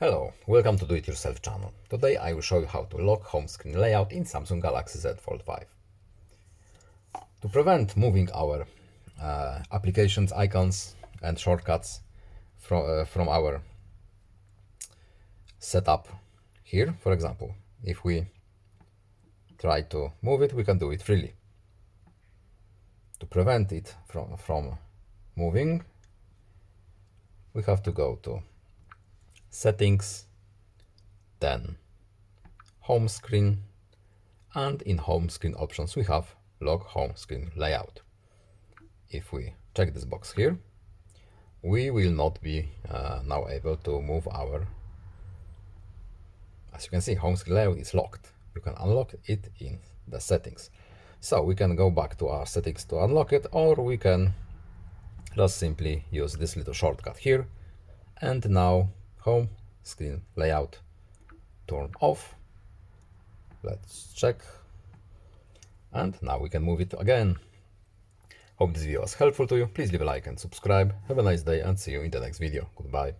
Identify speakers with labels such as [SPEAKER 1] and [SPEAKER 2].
[SPEAKER 1] Hello, welcome to Do It Yourself channel. Today I will show you how to lock home screen layout in Samsung Galaxy Z Fold5. To prevent moving our applications, icons and shortcuts from our setup here, for example, if we try to move it, we can do it freely. To prevent it from moving, we have to go to Settings, then Home Screen, and in Home Screen options we have Lock Home Screen Layout. If we check this box here, we will not be now able to move our, as you can see, home screen layout is locked. You can unlock it in the settings. So we can go back to our settings to unlock it, or we can just simply use this little shortcut here. And now home screen layout turn off. Let's check. And now we can move it again. Hope this video was helpful to you. Please leave a like and subscribe. Have a nice day and see you in the next video. Goodbye.